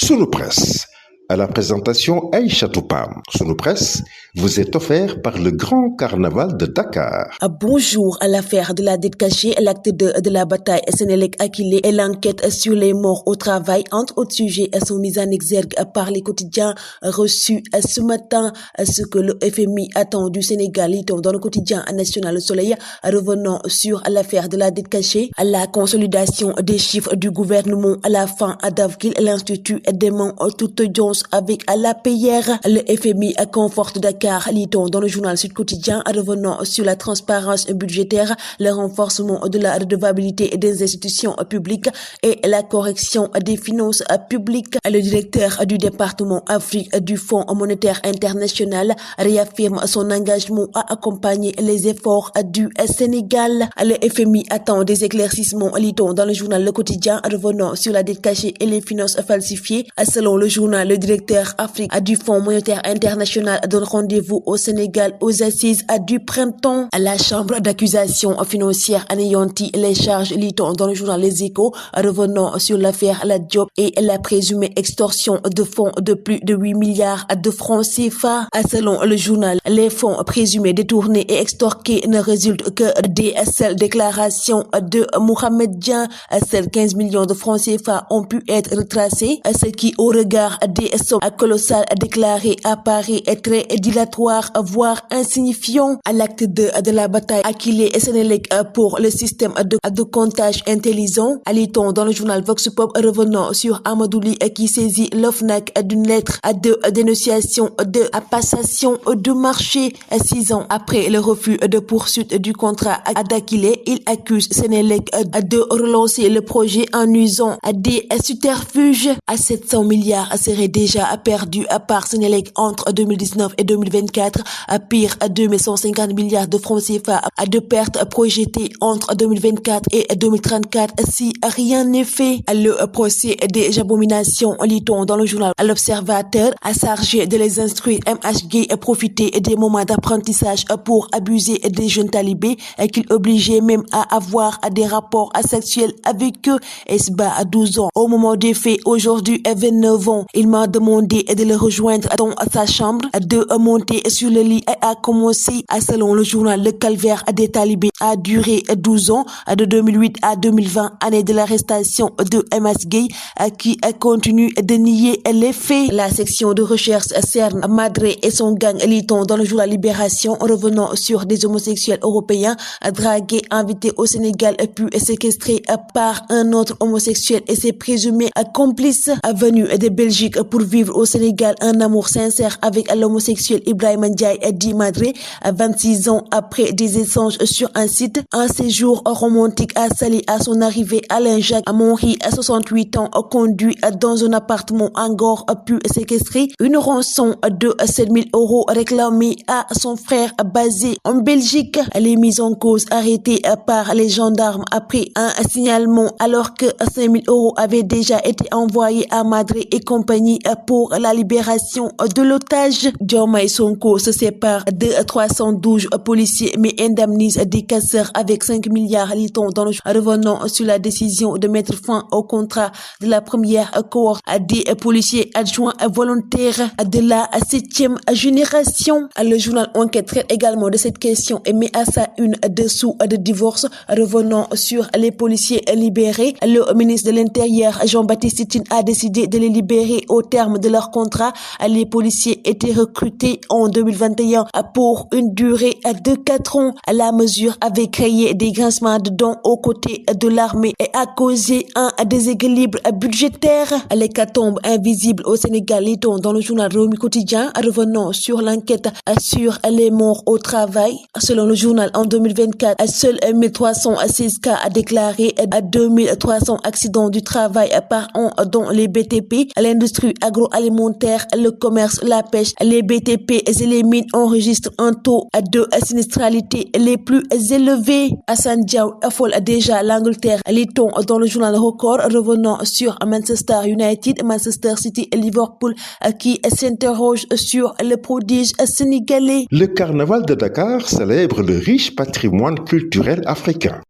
Sunu Presse, à la présentation Aïcha Toupam. Sunu Presse vous est offert par le Grand Carnaval de Dakar. Bonjour. À l'affaire de la dette cachée, l'acte 2 de la bataille Senelec-Akilee et l'enquête sur les morts au travail entre autres sujets sont mis en exergue par les quotidiens reçus ce matin. Ce que le FMI attend du Sénégal, dans le quotidien national Le Soleil, revenant sur l'affaire de la dette cachée, la consolidation des chiffres du gouvernement à la fin d'avril, l'Institut dément toute audience avec la PR. Le FMI conforte Dakar, lit-on dans le journal Sud Quotidien, revenant sur la transparence budgétaire, le renforcement de la redevabilité des institutions publiques et la correction des finances publiques. Le directeur du département Afrique du Fonds monétaire international réaffirme son engagement à accompagner les efforts du Sénégal. Le FMI attend des éclaircissements, lit-on dans le journal Le Quotidien, revenant sur la dette cachée et les finances falsifiées. Selon le journal, le directeur Afrique du Fonds monétaire international donne rendez-vous au Sénégal aux assises du printemps. La chambre d'accusation financière anéantit les charges, lit-on dans le journal Les Échos, revenant sur l'affaire La Diop et la présumée extorsion de fonds de plus de 8 milliards de francs CFA. Selon le journal, les fonds présumés détournés et extorqués ne résultent que des seules déclarations de Mohamed Dian. Seuls 15 millions de francs CFA ont pu être retracés, ce qui, au regard des sommes colossales déclarées, apparaît très dilatoire, voire insignifiant. À l'acte 2 de la bataille Akilee et Senelec pour le système de comptage intelligent, lit-on dans le journal Vox Pop, revenant sur Amadouli qui saisit l'OFNAC d'une lettre de dénonciation de passation de marché. 6 ans après le refus de poursuite du contrat d'Akilee, il accuse Senelec de relancer le projet en usant des subterfuges. À 700 milliards seraient déjà perdus par Senelec entre 2019 et 2024. Pire, 2150 milliards de francs CFA de pertes projetées entre 2024 et 2034 si rien n'est fait. Le procès des abominations, lit-on dans le journal L'Observateur, a chargé de les instruire MHG profiter des moments d'apprentissage pour abuser des jeunes talibés qu'il obligeait même à avoir des rapports sexuels avec eux. Esba à 12 ans. Au moment des faits, aujourd'hui 29 ans, il m'a demandé de le rejoindre dans sa chambre, de monter sur le lit et a commencé. Selon le journal Le Calvaire des talibés a duré 12 ans, de 2008 à 2020, année de l'arrestation de MHG, qui continue de nier les faits. La section de recherche cerne Madré et son gang, lit-on dans le journal Libération, revenant sur des homosexuels européens dragués, invités au Sénégal puis séquestrés par un autre homosexuel et ses présumés complices venus de Belgique pour vivre au Sénégal un amour sincère avec l'homosexuel Ibrahima Ndiaye dit Madré. 26 ans après des échanges sur un site, un séjour romantique a sali à son arrivée. Alain Jacques Monry, à 68 ans, conduit dans un appartement en Gore puis séquestré. Une rançon de 7 000 € réclamée à son frère basé en Belgique. Les mises en cause arrêtées par les gendarmes après un signalement alors que 5 000 € avaient déjà été envoyés à Madré et compagnie pour la libération de l'otage. Diomaye Sonko se sépare de 312 policiers mais indemnise des casseurs avec 5 milliards, lit-on dans le revenant sur la décision de mettre fin au contrat de la première cohorte des policiers adjoints volontaires de la 7e génération. Le journal Enquête traite également de cette question et met à sa une dessous de divorce, revenant sur les policiers libérés. Le ministre de l'Intérieur, Jean-Baptiste Tine, a décidé de les libérer au terme de leur contrat. Les policiers étaient recrutés en 2021 pour une durée de 4 ans. La mesure avait créé des grincements de dents aux côtés de l'armée et a causé un déséquilibre budgétaire. L'hécatombe invisible au Sénégal, lit-on dans le journal Rewmi Quotidien, revenant sur l'enquête sur les morts au travail. Selon le journal, en 2024, seuls 1316 cas déclarés, 2300 accidents du travail par an dans les BTP, l'industrie agroalimentaire, le commerce, la pêche, les BTP et les mines enregistrent un taux de sinistralité les plus élevés. Hassan Diaw affole déjà l'Angleterre, lit-on dans le journal Record, revenant sur Manchester United, Manchester City et Liverpool qui s'interrogent sur le prodige sénégalais. Le Carnaval de Dakar célèbre le riche patrimoine culturel africain.